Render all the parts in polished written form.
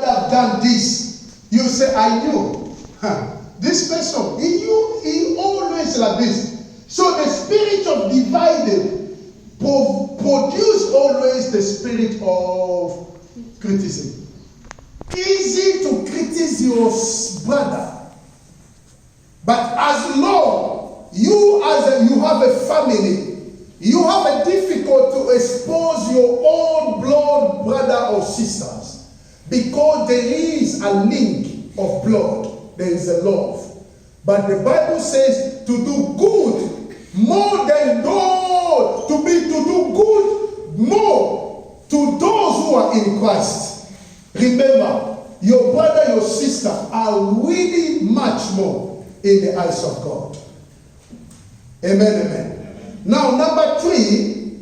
have done this, you say, I knew. This person, he always like this. So the spirit of divided produce always the spirit of criticism. Easy to criticize your brother, but as long you have a family, you have a difficult to expose your own blood brother or sisters, because there is a link of blood, there is a love. But the Bible says to do good more than those, to do good more to those who are in Christ. Remember, your brother, your sister are really much more in the eyes of God. Amen, amen. Now, number 3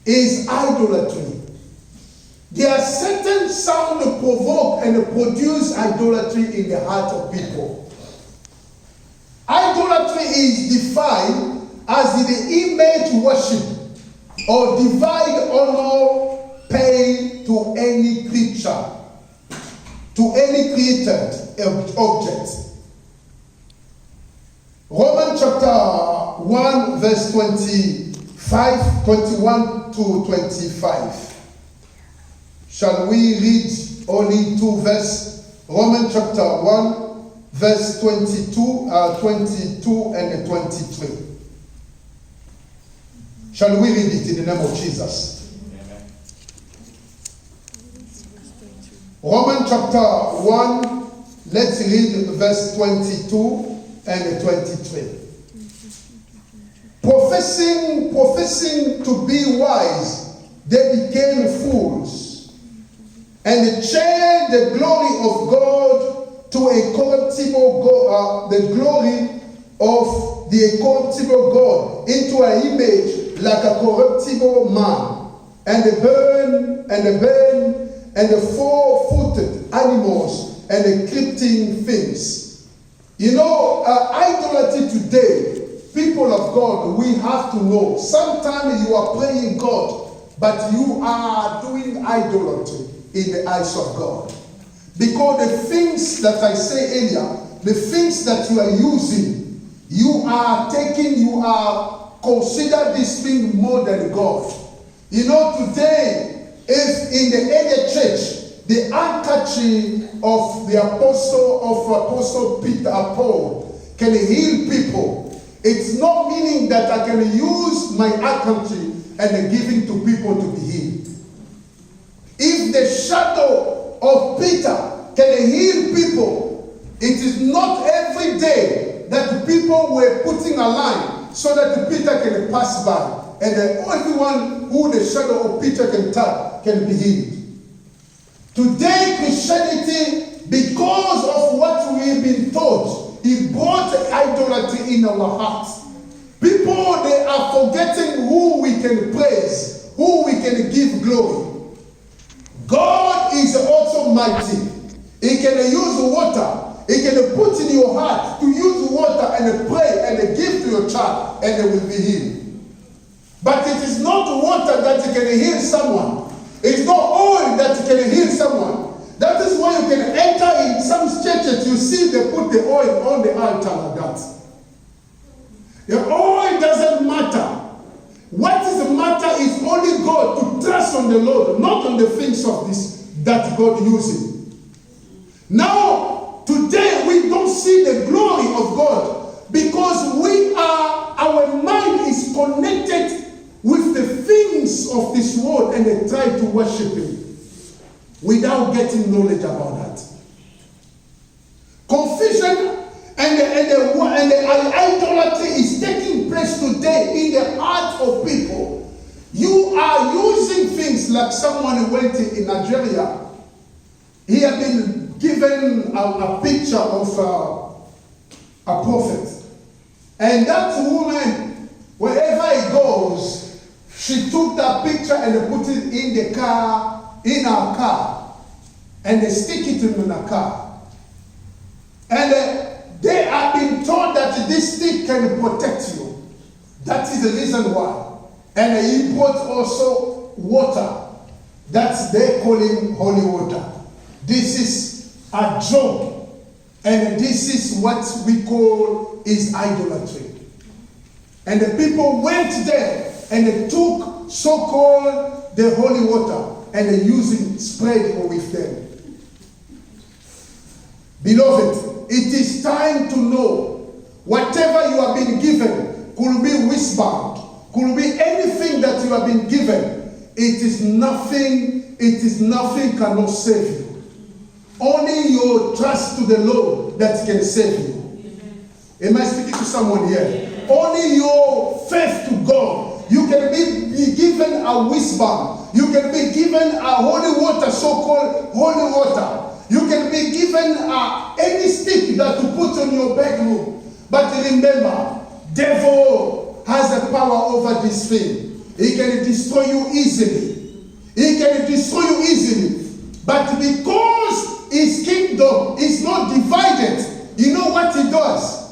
is idolatry. There are certain sounds that provoke and produce idolatry in the heart of people. Idolatry is defined as the image worship or divine honor paid to any creature, to any created object. Romans chapter 1 verse 21 to 25. Shall we read only 2 verses? Romans chapter 1 verse 22 and 23. Shall we read it in the name of Jesus? Amen. Romans chapter 1, let's read verse 22 and 23. Professing to be wise, they became fools, and changed the glory of God to a corruptible God, the glory of the incorruptible God into an image like a corruptible man, and the four-footed animals and the creeping things. You know, idolatry today, people of God, we have to know. Sometimes you are praying God, but you are doing idolatry in the eyes of God. Because the things that I say earlier, the things that you are using, you are consider this thing more than God. You know, today, if in the early church, the handkerchief of the Apostle Peter Paul can heal people, it's not meaning that I can use my handkerchief and give it to people to be healed. If the shadow of Peter can heal people, it is not every day that people were putting a line so that Peter can pass by, and everyone who the shadow of Peter can touch can be healed. Today, Christianity, because of what we've been taught, it brought idolatry in our hearts. People, they are forgetting who we can praise, who we can give glory. God is also mighty. He can use water. He can put in your heart to use water and pray and give to your child, and they will be healed. But it is not water that can heal someone. It's not oil that can heal someone. That is why you can enter in some churches, you see they put the oil on the altar like that. The oil doesn't matter. What is the matter is only God to trust on the Lord, not on the things of this that God using. Now, today we don't see the glory of God because our mind is connected with the things of this world, and they try to worship Him without getting knowledge about that. Confusion and the idolatry is taking place today in the heart of people. You are using things like someone who went in Nigeria. He had been given a picture of a prophet. And that woman, wherever he goes, she took that picture and put it in the car, in our car, and they stick it in the car. And they have been told that this stick can protect you. That is the reason why. And he brought also water. That's they calling holy water. This is a joke, and this is what we call is idolatry. And the people went there and they took so-called the holy water and they using spread with them. Beloved, it is time to know whatever you have been given could be wristband, could be anything that you have been given. It is nothing cannot save you. Only your trust to the Lord that can save you. Am I speaking to someone here? Only your faith to God. You can be given a wristband. You can be given a holy water, so-called holy water. You can be given any stick that you put on your bedroom. But remember, devil has a power over this thing. He can destroy you easily. He can destroy you easily. But because his kingdom is not divided, you know what he does?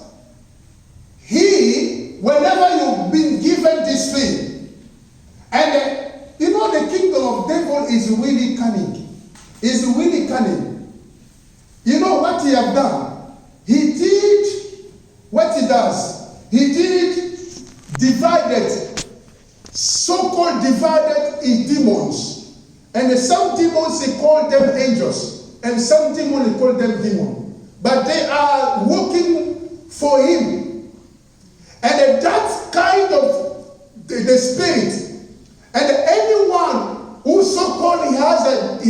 He, whenever you've been given this thing, and you know the kingdom of devil is really cunning. Is really cunning. You know what he have done? He did what he does. He did divided, so-called divided in demons. And some demons he called them angels, and some demons he called them demons. But they are working for him. And that kind of the spirit, and anyone who so-called he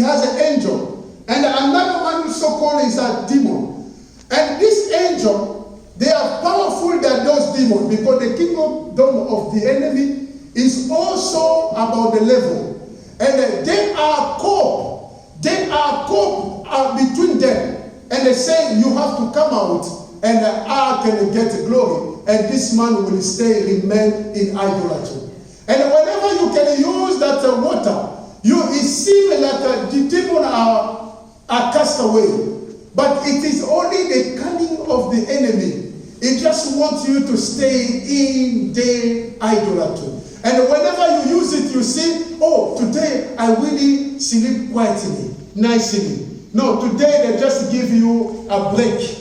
has an angel, and another one who so-called is a demon. And this angel, they are powerful than those demons, because the kingdom of the enemy is also about the level. And they are cope. They are cope between them. And they say, you have to come out, and I can get glory. And this man will remain in idolatry. And whenever you can use that water, it seems like the demons are cast away. But it is only the cunning of the enemy. It just wants you to stay in the idolatry. And whenever you use it, you see, oh, today I really sleep quietly, nicely. No, today they just give you a break.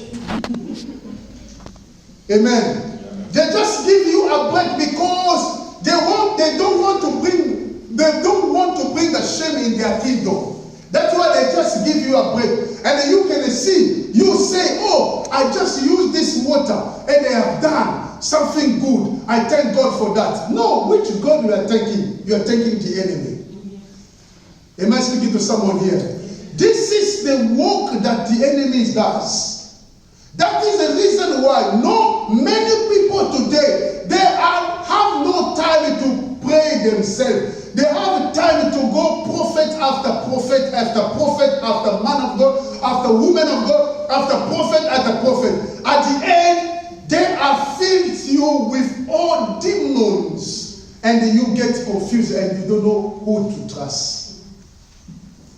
Amen. They just give you a break because they don't want to bring the shame in their kingdom. That's why they just give you a break. And you can see, you say, oh, I just used this water and they have done something good. I thank God for that. No, which God you are thanking? You are thanking the enemy. Am I speaking to someone here? This is the work that the enemy does. That is the reason why many people today, they have no time to pray themselves. They have time to go prophet after prophet after prophet after man of God after woman of God after prophet. At the end, they are filled you with all demons, and you get confused and you don't know who to trust.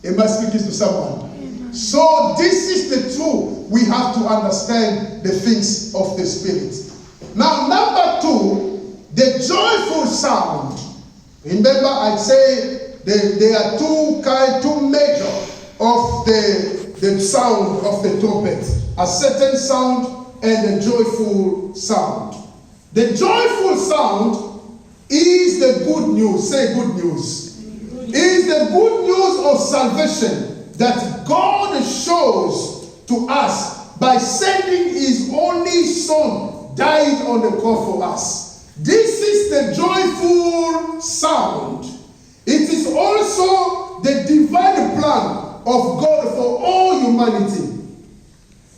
Am I speaking to someone? So this is the truth. We have to understand the things of the Spirit. Now, number 2, the joyful sound. Remember, I say there are two measure of the sound of the trumpet. A certain sound and a joyful sound. The joyful sound is the good news. Say good news. Is the good news of salvation that God shows to us by sending His only Son, died on the cross for us. This is the joyful sound. It is also the divine plan of God for all humanity.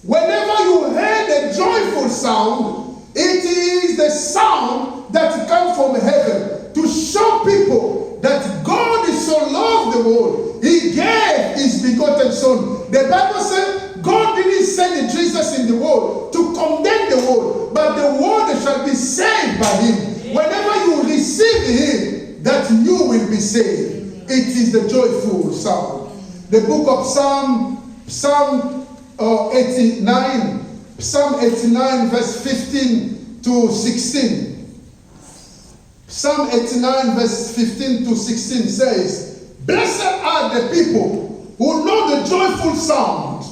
Whenever you hear the joyful sound, it is the sound that comes from heaven to show people that God is so loved the world. He gave His begotten Son. The Bible said God didn't send Jesus in the world to condemn the world, but the world shall be saved by Him. Whenever you receive Him, that you will be saved. It is the joyful sound. The book of Psalm 89 verse 15 to 16. Psalm 89 verse 15 to 16 says, Blessed are the people who know the joyful sound.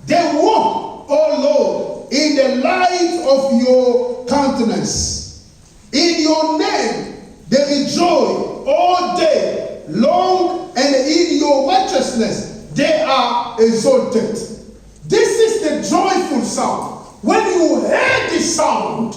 They walk, O Lord, in the light of your countenance. In your name they rejoice all day long, and in your righteousness they are exalted. This is the joyful sound. When you hear this sound,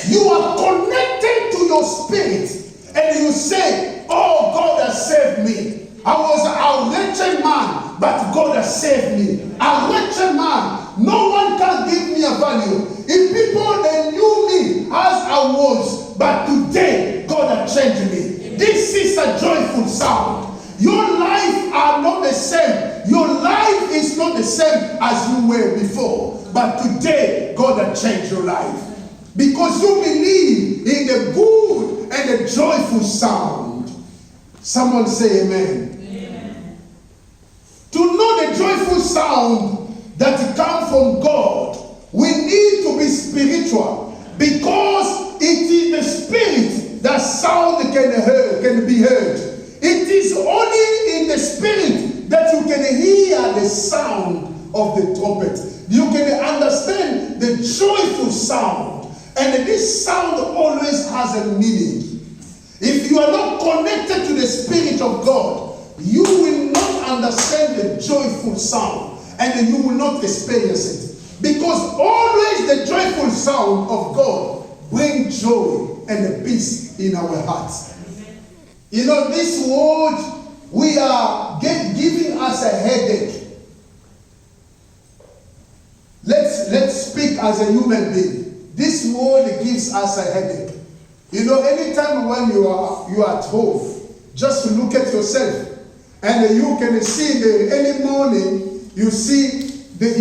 you are connected to your spirit, and you say, oh, God has saved me. I was a wretched man, but God has saved me. A wretched man. No one can give me a value. If people, they knew me as I was, but today, God has changed me. This is a joyful sound. Your life are not the same. Your life is not the same as you were before. But today, God has changed your life. Because you believe in the good and the joyful sound. Someone say amen. Amen. To know the joyful sound that comes from God, we need to be spiritual. Because it is the spirit that sound can be heard. It is only in the spirit that you can hear the sound of the trumpet. You can understand the joyful sound. And this sound always has a meaning. If you are not connected to the Spirit of God, you will not understand the joyful sound. And you will not experience it. Because always the joyful sound of God brings joy and peace in our hearts. You know, this world, we are giving us a headache. Let's speak as a human being. This world gives us a headache. You know, anytime when you are at home, just look at yourself, and you can see early morning, you see the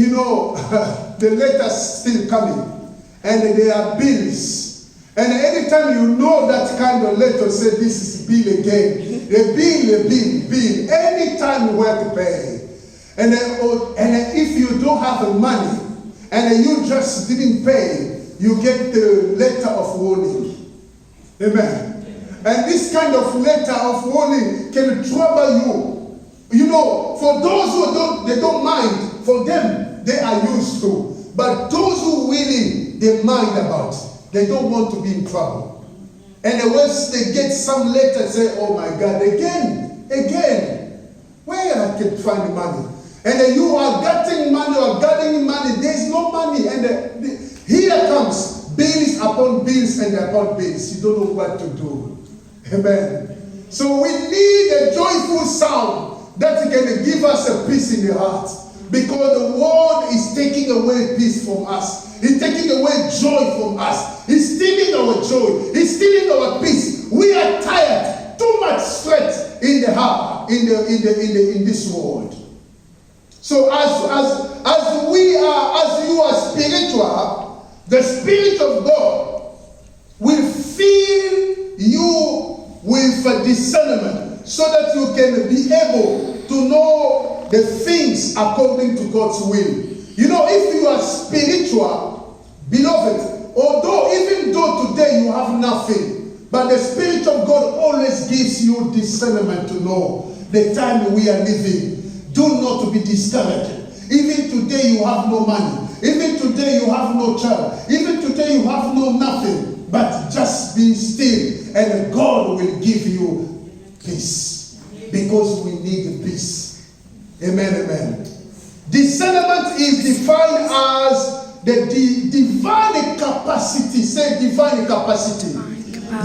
letters still coming, and there are bills. And anytime you know that kind of letter, say this is bill again, the bill. Anytime you have to pay, and if you don't have the money, and you just didn't pay, you get the letter of warning. Amen. And this kind of letter of warning can trouble you. You know, for those who don't mind, for them, they are used to. But those who really, they mind about, they don't want to be in trouble. And once they get some letter, say, oh my God, again, where I can find money? And you are getting money, there's no money. And here comes bills upon bills and upon bills. You don't know what to do. Amen. So we need a joyful sound that can give us a peace in the heart. Because the world is taking away peace from us. It's taking away joy from us. It's stealing our joy. It's stealing our peace. We are tired. Too much stress in the heart, in this world. So as you are spiritual, the Spirit of God will fill you with a discernment so that you can be able to know the things according to God's will. You know, if you are spiritual, beloved, even though today you have nothing, but the Spirit of God always gives you discernment to know the time we are living. Do not be discouraged. Even today you have no money. Even today you have no child. Even today you have no nothing. But just be still and God will give you peace. Because we need peace. Amen, amen. Discernment is defined as the divine capacity. Say divine capacity.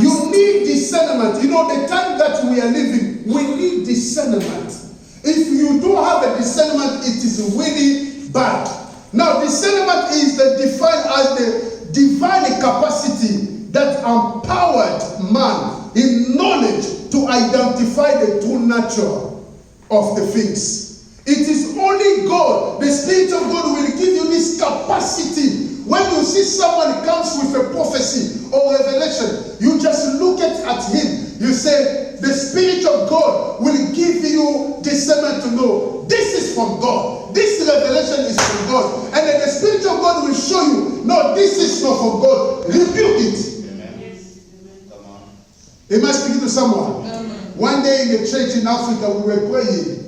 You need discernment. You know, the time that we are living, we need discernment. If you don't have a discernment, it is really bad. Now, discernment is defined as the divine capacity that empowered man in knowledge to identify the true nature of the things. It is only God, the Spirit of God, will give you this capacity. When you see someone comes with a prophecy or revelation, you just look at him. You say, the Spirit of God will give you discernment to know this is from God. This revelation is from God. And then the Spirit of God will show you, no, this is not from God. Rebuke it. Amen. Am I speaking to someone? One day in the church in Africa, we were praying,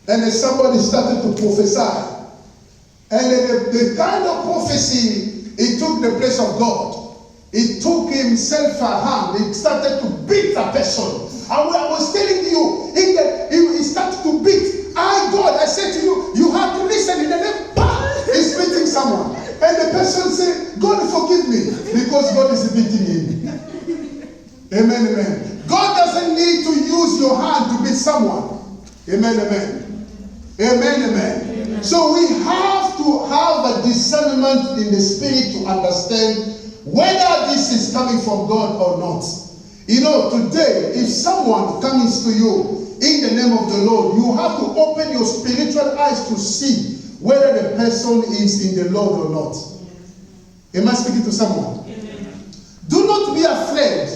and then somebody started to prophesy. And the kind of prophecy, it took the place of God. It took himself a hand. It started to beat a person. And I was telling you, he started to beat. God, I said to you, you have to listen. In the name, he's beating someone. And the person said, God forgive me, because God is beating him. Amen, amen. God doesn't need to use your hand to beat someone. Amen, amen. Amen, amen. So we have to have a discernment in the spirit to understand whether this is coming from God or not. You know, today, if someone comes to you in the name of the Lord, you have to open your spiritual eyes to see whether the person is in the Lord or not. Am I speaking to someone? Do not be afraid.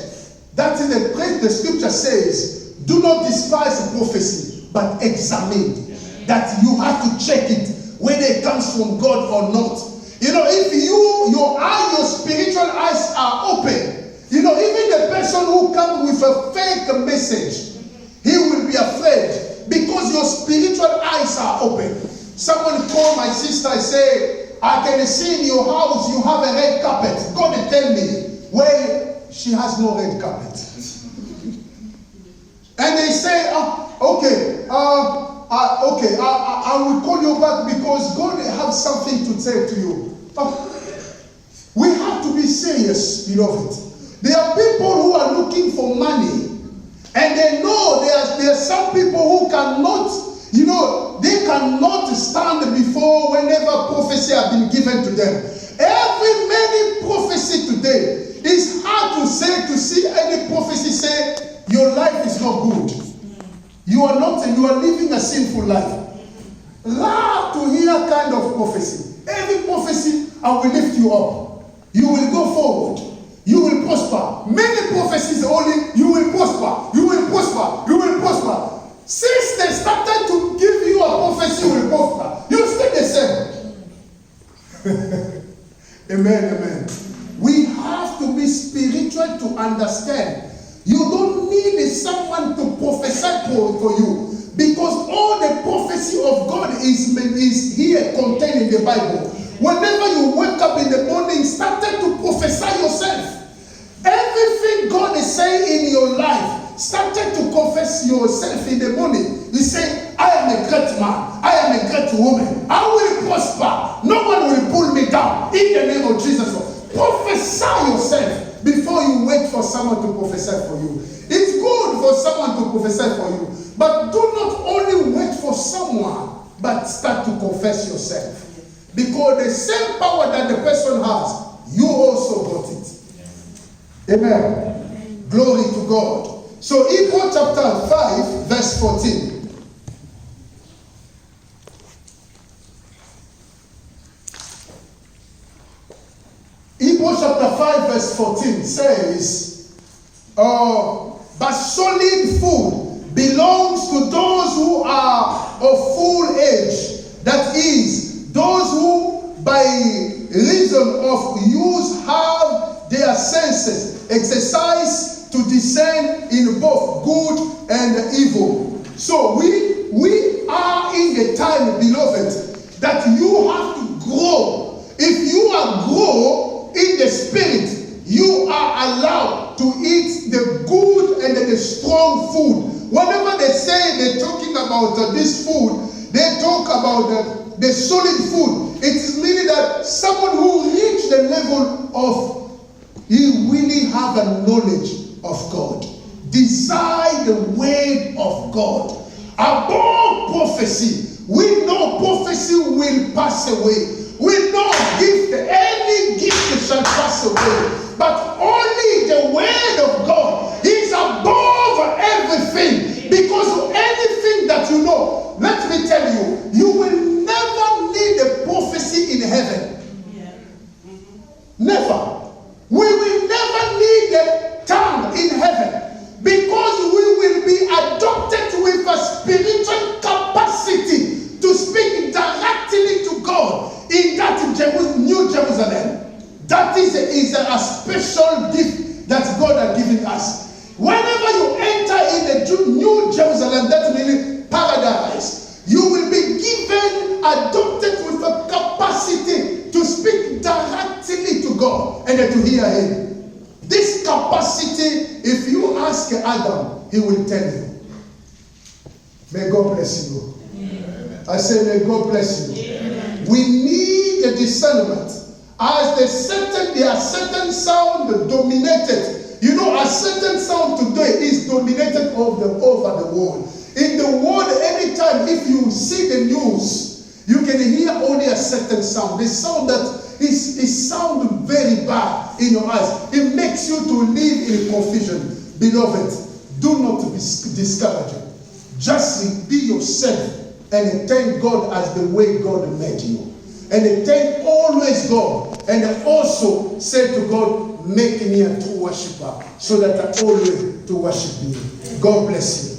That is the place the scripture says, do not despise prophecy, but examine. That you have to check it, whether it comes from God or not. You know, if your spiritual eyes are open, you know, even the person who comes with a fake message, he will be afraid because your spiritual eyes are open. Someone called my sister and say, I can see in your house you have a red carpet. God tell me, well, she has no red carpet. And they say, okay, I will call you back because God has something to say to you. We have to be serious, beloved. There are people who are looking for money, and they know there are some people who cannot, you know, they cannot stand before whenever prophecy has been given to them. Many prophecy today, it's hard to see any prophecy say, your life is not good. You are living a sinful life. Love to hear kind of prophecy. Every prophecy, I will lift you up. You will go forward. You will prosper. Many prophecies only, you will prosper. You will prosper. You will prosper. Since they started to give you a prophecy, you will prosper. You stay the same. Amen, amen. We have to be spiritual to understand. You don't need someone to prophesy for you, because all the prophecy of God is here contained in the Bible. Whenever you wake up in the morning, start to prophesy yourself. Everything God is saying in your life, start to confess yourself in the morning. You say, I am a great man. I am a great woman. I will prosper. No one will pull me down. In the name of Jesus. Prophesy yourself before you wait for someone to prophesy for you. It's good for someone to prophesy for you. But do not only wait for someone, but start to confess yourself. Because the same power that the person has, you also got it. Amen. Glory to God. So Hebrews chapter 5, verse 14. Hebrews chapter 5, verse 14 says, but solid food belongs to those who are of full age. That is, those who by reason of use have their senses exercised to discern in both good and evil. So we are in the time, beloved, that you have to grow. If you are grow in the spirit, you are allowed to eat the good and the strong food. Whenever they say they're talking about this food, they talk about the solid food. It is meaning that someone who reached the level of, he really have a knowledge of God. Desire the word of God. Above prophecy, we know prophecy will pass away. We know any gift shall pass away. But only the word of God is above everything. Because anything that you know, let me tell you, you will never need a prophecy in heaven. Yeah. Never. We will never need a tongue in heaven. Because we will be adopted with a spiritual capacity to speak directly to God in that New Jerusalem. That is a special gift that God has given us. Whenever you enter in the and to hear him. This capacity, if you ask Adam, he will tell you. May God bless you. Amen. I say, may God bless you. Amen. We need a discernment. As there are certain sound dominated. You know, a certain sound today is dominated over the world. In the world, anytime if you see the news, you can hear only a certain sound. The sound that is sound very bad in your eyes. It makes you to live in confusion. Beloved, do not be discouraged. Just be yourself and thank God as the way God made you. And thank always God. And also say to God, make me a true worshiper so that I always to worship you. God bless you.